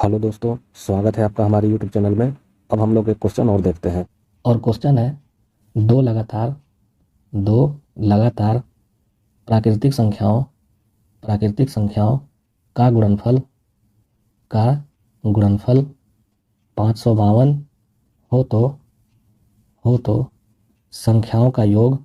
Hello दोस्तों, स्वागत है आपका हमारे यूट्यूब चैनल में। अब हम लोग एक क्वेश्चन और देखते हैं। और क्वेश्चन है दो लगातार प्राकृतिक संख्याओं का गुणनफल 552 हो तो संख्याओं का योग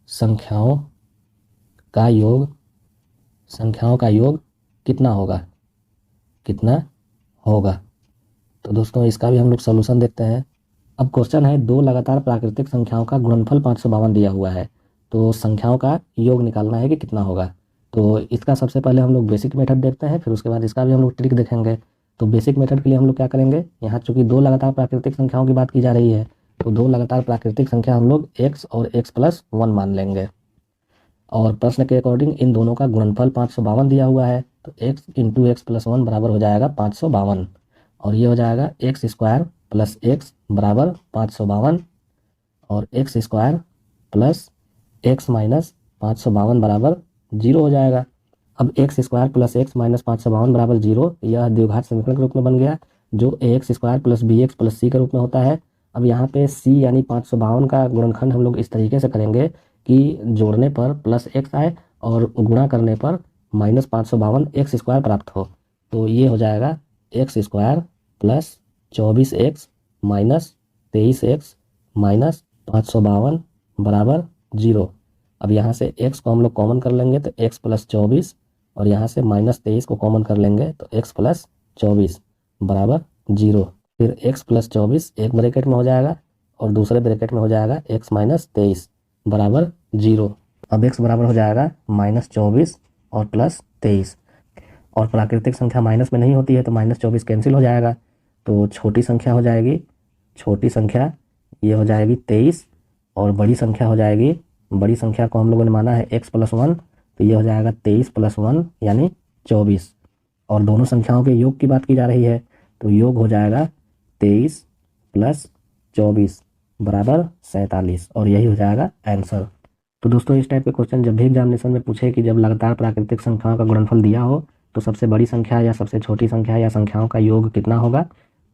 संख्याओं का योग संख्याओं का योग कितना होगा। तो दोस्तों इसका भी हम लोग सॉल्यूशन देखते हैं। अब क्वेश्चन है, दो लगातार प्राकृतिक संख्याओं का गुणनफल 552 दिया हुआ है, तो संख्याओं का योग निकालना है कि कितना होगा। तो इसका सबसे पहले हम लोग बेसिक मेथड देखते हैं, फिर उसके बाद इसका भी हम लोग ट्रिक देखेंगे। तो बेसिक मेथड के लिए हम लोग क्या करेंगे, यहाँ चूंकि दो लगातार प्राकृतिक संख्याओं की बात की जा रही है, तो दो लगातार प्राकृतिक संख्या हम लोग x और x+1 मान लेंगे। और प्रश्न के अकॉर्डिंग इन दोनों का गुणनफल 552 दिया हुआ है, तो x इंटू x+1 बराबर हो जाएगा 552, और ये हो जाएगा x² प्लस x बराबर 552, और x² प्लस x माइनस 552 बराबर 0 हो जाएगा। अब x² प्लस x माइनस 552 बराबर 0, यह द्विघात समीकरण के रूप में बन गया, जो ax² plus bx plus c के रूप में होता है। अब यहाँ पे c यानी 552 का गुणनखंड हम लोग इस तरीके से करेंगे कि जोड़ने पर प्लस x आए और गुणा करने पर माइनस 552 x² प्राप्त हो। तो ये हो जाएगा x² plus 24x minus 23x minus 552 बराबर 0। अब यहाँ से x को हम लोग कॉमन कर लेंगे तो x प्लस 24, और यहाँ से माइनस 23 को कॉमन कर लेंगे तो x प्लस 24 बराबर 0। फिर x प्लस 24 एक ब्रैकेट में हो जाएगा और दूसरे ब्रैकेट में हो जाएगा x माइनस 23 बराबर 0। अब x बराबर हो जाएगा माइनस 24 और प्लस 23, और प्राकृतिक संख्या माइनस में नहीं होती है तो माइनस 24 कैंसिल हो जाएगा, तो छोटी संख्या हो जाएगी, छोटी संख्या ये हो जाएगी 23, और बड़ी संख्या हो जाएगी, बड़ी संख्या को हम लोगों ने माना है x+1, तो ये हो जाएगा 23 + 1 यानी 24। और दोनों संख्याओं के योग की बात की जा रही है, तो योग हो जाएगा 23 + 24 बराबर 47, और यही हो जाएगा आंसर। तो दोस्तों इस टाइप के क्वेश्चन जब भी एग्जामिनेशन में पूछे कि जब लगातार प्राकृतिक संख्याओं का गुणनफल दिया हो तो सबसे बड़ी संख्या या सबसे छोटी संख्या या संख्याओं का योग कितना होगा,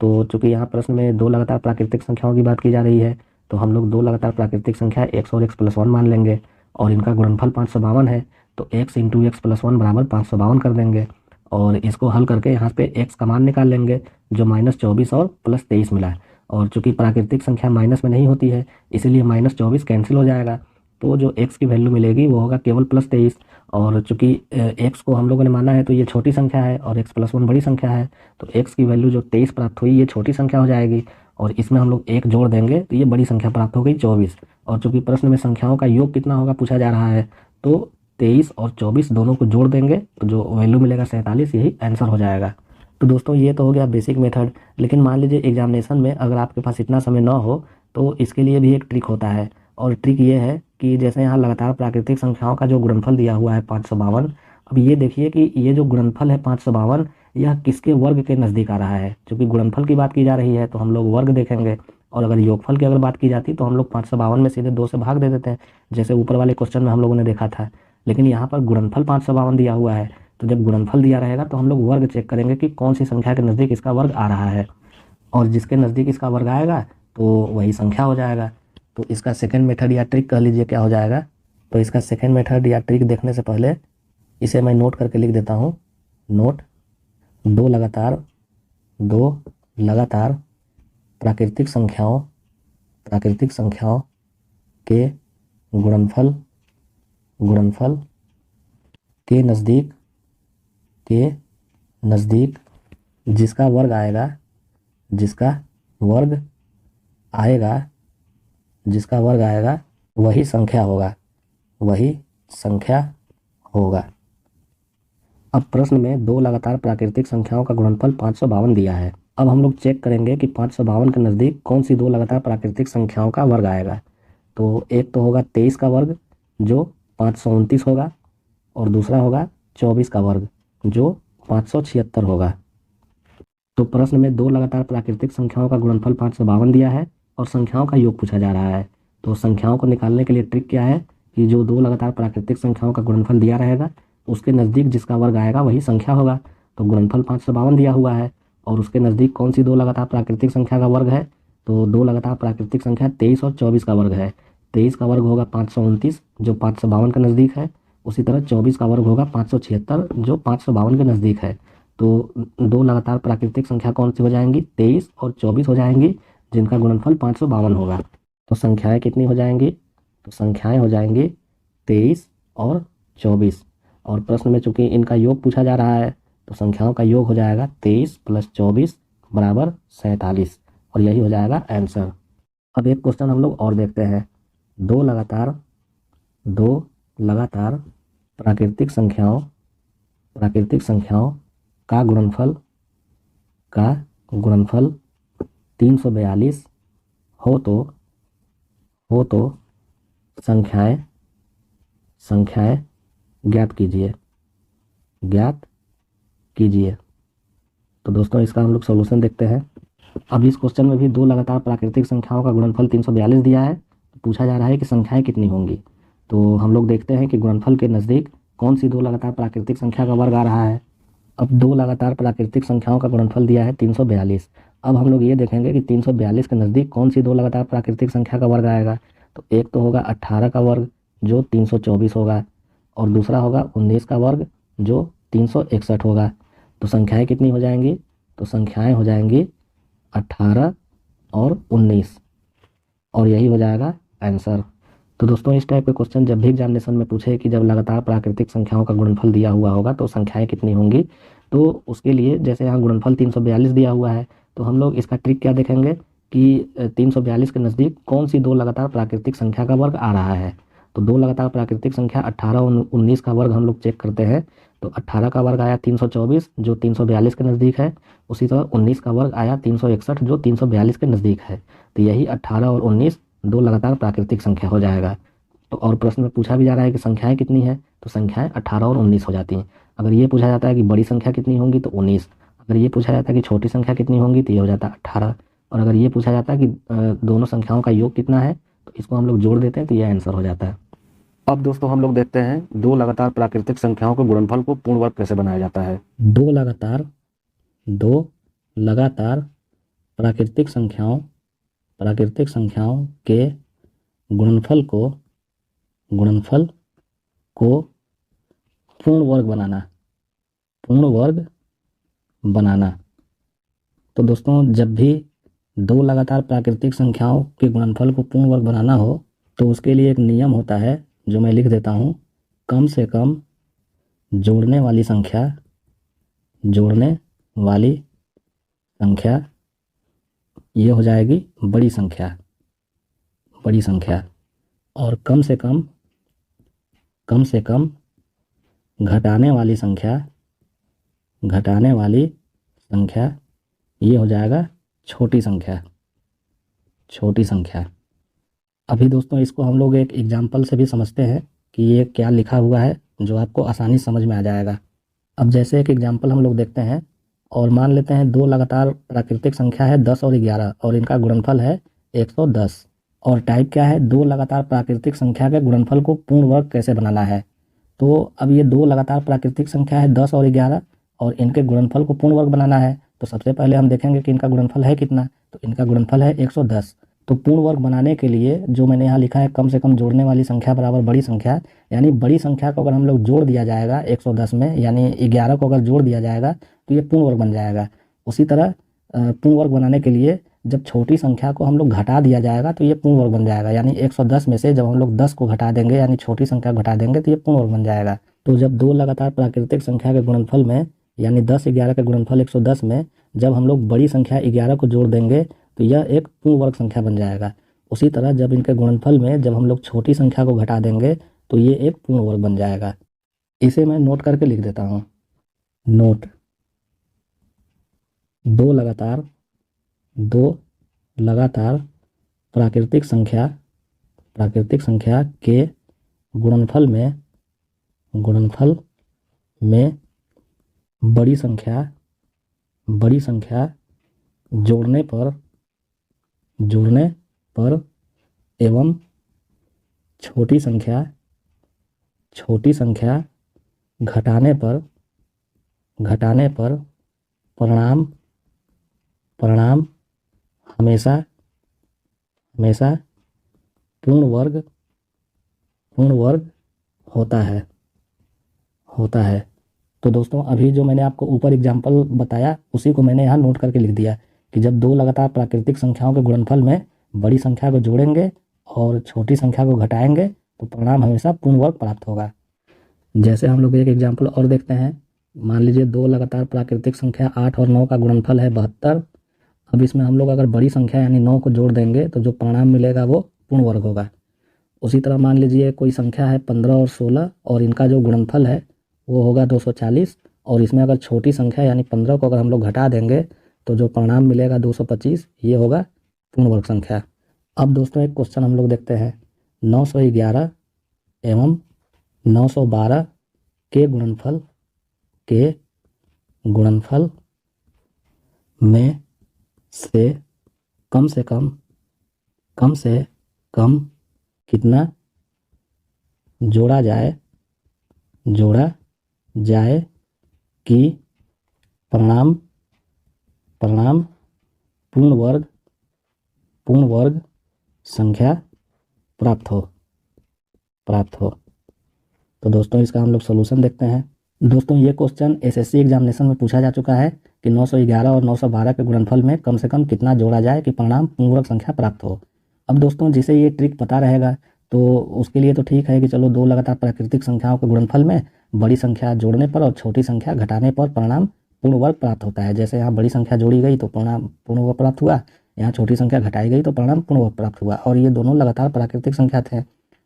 तो चूंकि यहाँ प्रश्न में दो लगातार प्राकृतिक संख्याओं की बात की जा रही है, तो हम लोग दो लगातार प्राकृतिक संख्या x और x+1 मान लेंगे, और इनका गुणनफल 552 है, तो x इंटू x+1 बराबर 552 कर देंगे, और इसको हल करके यहाँ पे x का मान निकाल लेंगे जो माइनस 24 और प्लस 23 मिला है। और चूंकि प्राकृतिक संख्या माइनस में नहीं होती है इसीलिए माइनस 24 कैंसिल हो जाएगा, तो जो x की वैल्यू मिलेगी वो होगा केवल प्लस 23। और चूंकि x को हम लोगों ने माना है तो ये छोटी संख्या है और x+1 बड़ी संख्या है, तो x की वैल्यू जो 23 प्राप्त हुई ये छोटी संख्या हो जाएगी, और इसमें हम लोग एक जोड़ देंगे तो ये बड़ी संख्या प्राप्त हो गई 24। और चूंकि प्रश्न में संख्याओं का योग कितना होगा पूछा जा रहा है, तो 23 और 24 दोनों को जोड़ देंगे तो जो वैल्यू मिलेगा 47, यही आंसर हो जाएगा। तो दोस्तों ये तो हो गया बेसिक मेथड, लेकिन मान लीजिए एग्जामिनेशन में अगर आपके पास इतना समय ना हो तो इसके लिए भी एक ट्रिक होता है, और ट्रिक ये है कि जैसे यहाँ लगातार प्राकृतिक संख्याओं का जो गुणनफल दिया हुआ है 552, अब ये देखिए कि ये जो गुणनफल है 552 यह किसके वर्ग के नज़दीक आ रहा है। क्योंकि गुणनफल की बात की जा रही है तो हम लोग वर्ग देखेंगे, और अगर योगफल की अगर बात की जाती तो हम लोग 552 में सीधे 2 से भाग दे देते हैं, जैसे ऊपर वाले क्वेश्चन में हम लोगों ने देखा था। लेकिन यहाँ पर गुणनफल 552 दिया हुआ है, तो जब गुणनफल दिया रहेगा तो हम लोग वर्ग चेक करेंगे कि कौन सी संख्या के नज़दीक इसका वर्ग आ रहा है, और जिसके नज़दीक इसका वर्ग आएगा तो वही संख्या हो जाएगा। तो इसका सेकंड मेथड या ट्रिक कह लीजिए क्या हो जाएगा। तो इसका सेकंड मेथड या ट्रिक देखने से पहले इसे मैं नोट करके लिख देता हूँ। नोट, दो लगातार प्राकृतिक संख्याओं के गुणनफल के नज़दीक जिसका वर्ग आएगा वही संख्या होगा। अब प्रश्न में दो लगातार प्राकृतिक संख्याओं का गुणनफल 552 दिया है। अब हम लोग चेक करेंगे कि 552 के नज़दीक कौन सी दो लगातार प्राकृतिक संख्याओं का वर्ग आएगा। तो एक तो होगा 23 का वर्ग जो 529 होगा, और दूसरा होगा 24 का वर्ग जो 576 होगा। तो प्रश्न में दो लगातार प्राकृतिक संख्याओं का गुणनफल 552 दिया है और संख्याओं का योग पूछा जा रहा है। तो संख्याओं को निकालने के लिए ट्रिक क्या है कि जो दो लगातार प्राकृतिक संख्याओं का गुणनफल दिया रहेगा उसके नज़दीक जिसका वर्ग आएगा वही संख्या होगा। तो गुणनफल 552 दिया हुआ है, और उसके नज़दीक कौन सी दो लगातार प्राकृतिक संख्या का वर्ग है? तो दो लगातार प्राकृतिक संख्या 23 और 24 का वर्ग है। 23 का वर्ग होगा 529 जो 552 के नज़दीक है। उसी तरह 24 का वर्ग होगा 576 जो 552 के नज़दीक है। तो दो लगातार प्राकृतिक संख्या कौन सी हो जाएंगी? 23 और 24 हो जाएंगी, जिनका गुणनफल 552 होगा। तो संख्याएं कितनी हो जाएंगी? तो संख्याएं हो जाएंगी 23 और 24। और प्रश्न में चूंकि इनका योग पूछा जा रहा है तो संख्याओं का योग हो जाएगा 23 + 24 बराबर 47, और यही हो जाएगा आंसर। अब एक क्वेश्चन हम लोग और देखते हैं। दो लगातार प्राकृतिक संख्याओं का गुणनफल 342 हो तो संख्याएं ज्ञात कीजिए। तो दोस्तों इसका हम लोग सॉल्यूशन देखते हैं। अब इस क्वेश्चन में भी दो लगातार प्राकृतिक संख्याओं का गुणनफल 342 दिया है। पूछा जा रहा है कि संख्याएं कितनी होंगी। तो हम लोग देखते हैं कि गुणनफल के नज़दीक कौन सी दो लगातार प्राकृतिक संख्या का वर्ग आ रहा है। अब दो लगातार प्राकृतिक संख्याओं का गुणनफल दिया है 342। अब हम लोग ये देखेंगे कि 342 के नज़दीक कौन सी दो लगातार प्राकृतिक संख्या का वर्ग आएगा। तो एक तो होगा 18 का वर्ग जो 324 होगा, और दूसरा होगा 19 का वर्ग जो 361 होगा। तो संख्याएं कितनी हो जाएंगी? तो संख्याएं हो जाएंगी 18 और 19, और यही हो जाएगा आंसर। तो दोस्तों इस टाइप के क्वेश्चन जब भी एग्जामिनेशन में पूछे कि जब लगातार प्राकृतिक संख्याओं का गुणनफल दिया हुआ होगा तो संख्याएं कितनी होंगी, तो उसके लिए जैसे यहाँ गुणनफल 342 दिया हुआ है तो हम लोग इसका ट्रिक क्या देखेंगे कि 342 के नज़दीक कौन सी दो लगातार प्राकृतिक संख्या का वर्ग आ रहा है। तो दो लगातार प्राकृतिक संख्या 18 और 19 का वर्ग हम लोग चेक करते हैं। तो 18 का वर्ग आया 324 जो 342 के नज़दीक है। उसी तरह 19 का वर्ग आया 361 जो 342 के नज़दीक है। तो यही 18 और 19 दो लगातार प्राकृतिक संख्या हो जाएगा। तो और प्रश्न में पूछा भी जा रहा है कि संख्याएं कितनी है, तो संख्याएं 18 और 19 हो जाती हैं। अगर ये पूछा जाता है कि बड़ी संख्या कितनी होंगी तो 19। अगर ये पूछा जाता है कि छोटी संख्या कितनी होंगी तो ये हो जाता है 18। और अगर ये पूछा जाता है कि दोनों संख्याओं का योग कितना है तो इसको हम लोग जोड़ देते हैं तो ये आंसर हो जाता है। अब दोस्तों हम लोग देखते हैं दो लगातार प्राकृतिक संख्याओं के गुणनफल को पूर्ण वर्ग कैसे बनाया जाता है। दो लगातार प्राकृतिक संख्याओं के गुणनफल को पूर्ण वर्ग बनाना। तो दोस्तों जब भी दो लगातार प्राकृतिक संख्याओं के गुणनफल को पूर्ण वर्ग बनाना हो तो उसके लिए एक नियम होता है जो मैं लिख देता हूँ। कम से कम जोड़ने वाली संख्या ये हो जाएगी बड़ी संख्या, और कम से कम घटाने वाली संख्या ये हो जाएगा छोटी संख्या। अभी दोस्तों इसको हम लोग एक एग्जाम्पल से भी समझते हैं कि ये क्या लिखा हुआ है जो आपको आसानी समझ में आ जाएगा। अब जैसे एक एग्जाम्पल हम लोग देखते हैं और मान लेते हैं दो लगातार प्राकृतिक संख्या है 10 और 11 और इनका गुणनफल है 110। और टाइप क्या है? दो लगातार प्राकृतिक संख्या के गुणनफल को पूर्ण वर्ग कैसे बनाना है। तो अब ये दो लगातार प्राकृतिक संख्या है 10 और 11 और इनके गुणनफल को पूर्ण वर्ग बनाना है। तो सबसे पहले हम देखेंगे कि इनका गुणनफल है कितना। तो इनका गुणनफल है 110। तो पूर्ण वर्ग बनाने के लिए जो मैंने यहाँ लिखा है कम से कम जोड़ने वाली संख्या बराबर बड़ी संख्या, यानी बड़ी संख्या को अगर हम लोग जोड़ दिया जाएगा 110 में, यानी 11 को अगर जोड़ दिया जाएगा तो ये पूर्ण वर्ग बन जाएगा। उसी तरह पूर्ण वर्ग बनाने के लिए जब छोटी संख्या को हम लोग घटा दिया जाएगा तो ये पूर्ण वर्ग बन जाएगा, यानी 110 में से जब हम लोग 10 को घटा देंगे यानी छोटी संख्या घटा देंगे तो ये पूर्ण वर्ग बन जाएगा। तो जब दो लगातार प्राकृतिक संख्या के गुणनफल में यानी 10 11 के गुणनफल 110 में जब हम लोग बड़ी संख्या 11 को जोड़ देंगे तो यह एक पूर्ण वर्ग संख्या बन जाएगा। उसी तरह जब इनके गुणनफल में जब हम लोग छोटी संख्या को घटा देंगे तो ये एक पूर्ण वर्ग बन जाएगा। इसे मैं नोट करके लिख देता हूँ। नोट: दो लगातार प्राकृतिक संख्या के गुणनफल में बड़ी संख्या जोड़ने पर एवं छोटी संख्या घटाने पर परिणाम हमेशा हमेशा पूर्ण वर्ग होता है। तो दोस्तों अभी जो मैंने आपको ऊपर एग्जाम्पल बताया उसी को मैंने यहाँ नोट करके लिख दिया कि जब दो लगातार प्राकृतिक संख्याओं के गुणनफल में बड़ी संख्या को जोड़ेंगे और छोटी संख्या को घटाएंगे तो परिणाम हमेशा पूर्ण वर्ग प्राप्त होगा। जैसे हम लोग एक एग्जाम्पल और देखते हैं। मान लीजिए दो लगातार प्राकृतिक संख्या 8 और 9 का गुणनफल है 72। अब इसमें हम लोग अगर बड़ी संख्या यानी 9 को जोड़ देंगे तो जो परिणाम मिलेगा वो पूर्ण वर्ग होगा। उसी तरह मान लीजिए कोई संख्या है 15 और 16 और इनका जो गुणनफल है वो होगा 240 और इसमें अगर छोटी संख्या यानी 15 को अगर हम लोग घटा देंगे तो जो परिणाम मिलेगा 225, ये होगा पूर्ण वर्ग संख्या। अब दोस्तों एक क्वेश्चन हम लोग देखते हैं। 911 एवं 912 के गुणनफल में से कम से कम कितना जोड़ा जाए कि परिणाम पूर्ण वर्ग संख्या प्राप्त हो। तो दोस्तों इसका हम लोग सॉल्यूशन देखते हैं। दोस्तों ये क्वेश्चन एसएससी एग्जामिनेशन में पूछा जा चुका है कि 911 और 912 के गुणनफल में कम से कम कितना जोड़ा जाए कि परिणाम पूर्ण वर्ग संख्या प्राप्त हो। अब दोस्तों जिसे ये ट्रिक पता रहेगा तो उसके लिए तो ठीक है कि चलो दो लगातार प्राकृतिक संख्याओं के गुणनफल में बड़ी संख्या जोड़ने पर और छोटी संख्या घटाने पर परिणाम पूर्ण वर्ग प्राप्त होता है। जैसे यहाँ बड़ी संख्या जोड़ी गई तो परिणाम पूर्ण वर्ग प्राप्त हुआ, यहाँ छोटी संख्या घटाई गई तो परिणाम पूर्ण वर्ग प्राप्त हुआ, और ये दोनों लगातार प्राकृतिक संख्या थे।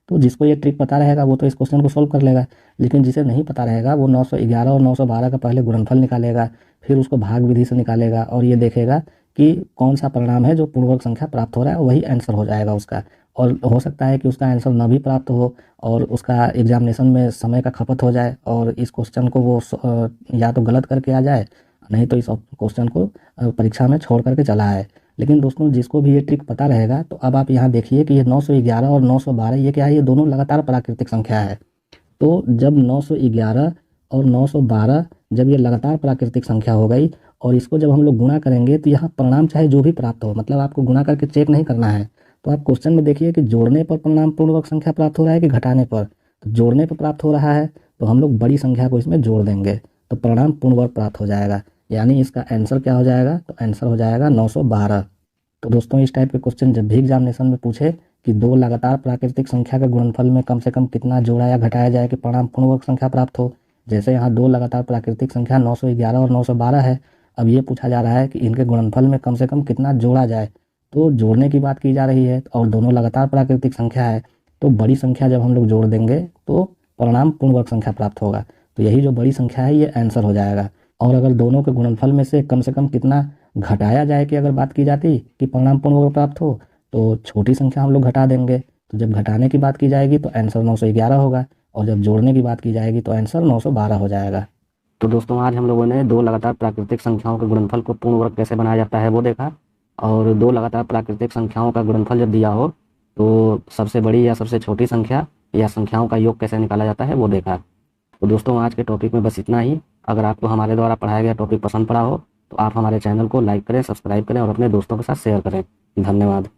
तो जिसको ये ट्रिक पता रहेगा वो तो इस क्वेश्चन को सोल्व कर लेगा, लेकिन जिसे नहीं पता रहेगा वो 911 और 912 का पहले गुणनफल निकालेगा, फिर उसको भाग विधि से निकालेगा और ये देखेगा कि कौन सा परिणाम है जो पूर्ण वर्ग संख्या प्राप्त हो रहा है, वही आंसर हो जाएगा उसका। और हो सकता है कि उसका आंसर न भी प्राप्त हो और उसका एग्जामिनेशन में समय का खपत हो जाए और इस क्वेश्चन को वो या तो गलत करके आ जाए, नहीं तो इस क्वेश्चन को परीक्षा में छोड़ करके चला आए। लेकिन दोस्तों जिसको भी ये ट्रिक पता रहेगा तो अब आप यहाँ देखिए कि ये 911 और 912 ये क्या है, ये दोनों लगातार प्राकृतिक संख्या है। तो जब 911 और 912 जब ये लगातार प्राकृतिक संख्या हो गई और इसको जब हम लोग गुणा करेंगे तो यहाँ परिणाम चाहे जो भी प्राप्त हो, मतलब आपको गुणा करके चेक नहीं करना है। तो आप क्वेश्चन में देखिए कि जोड़ने पर परिणाम पूर्ण वर्ग संख्या प्राप्त हो रहा है कि घटाने पर। तो जोड़ने पर प्राप्त हो रहा है तो हम लोग बड़ी संख्या को इसमें जोड़ देंगे तो परिणाम पूर्ण वर्ग प्राप्त हो जाएगा, यानी इसका आंसर क्या हो जाएगा, तो आंसर हो जाएगा 912। तो दोस्तों इस टाइप के क्वेश्चन जब भी एग्जामिनेशन में पूछे कि दो लगातार प्राकृतिक संख्या के गुणनफल में कम से कम कितना जोड़ा या घटाया जाए कि परिणाम पूर्ण वर्ग संख्या प्राप्त हो, जैसे यहाँ दो लगातार प्राकृतिक संख्या 911 और 912 है। अब ये पूछा जा रहा है कि इनके गुणनफल में कम से कम कितना जोड़ा जाए, तो जोड़ने की बात की जा रही है और दोनों लगातार प्राकृतिक संख्या है, तो बड़ी संख्या जब हम लोग जोड़ देंगे तो परिणाम पूर्ण वर्ग संख्या प्राप्त होगा। तो यही जो बड़ी संख्या है ये आंसर हो जाएगा। और अगर दोनों के गुणनफल में से कम कितना घटाया जाए कि अगर बात की जाती कि परिणाम पूर्ण वर्ग प्राप्त हो, तो छोटी संख्या हम लोग घटा देंगे। तो जब घटाने की बात की जाएगी तो आंसर 911 होगा और जब जोड़ने की बात की जाएगी तो आंसर 912 हो जाएगा। तो दोस्तों आज हम लोगों ने दो लगातार प्राकृतिक संख्याओं के गुणनफल को पूर्ण वर्ग कैसे बनाया जाता है वो देखा, और दो लगातार प्राकृतिक संख्याओं का गुणनफल जब दिया हो तो सबसे बड़ी या सबसे छोटी संख्या या संख्याओं का योग कैसे निकाला जाता है वो देखा। तो दोस्तों आज के टॉपिक में बस इतना ही। अगर आपको हमारे द्वारा पढ़ाया गया टॉपिक पसंद पड़ा हो तो आप हमारे चैनल को लाइक करें, सब्सक्राइब करें और अपने दोस्तों के साथ शेयर करें। धन्यवाद।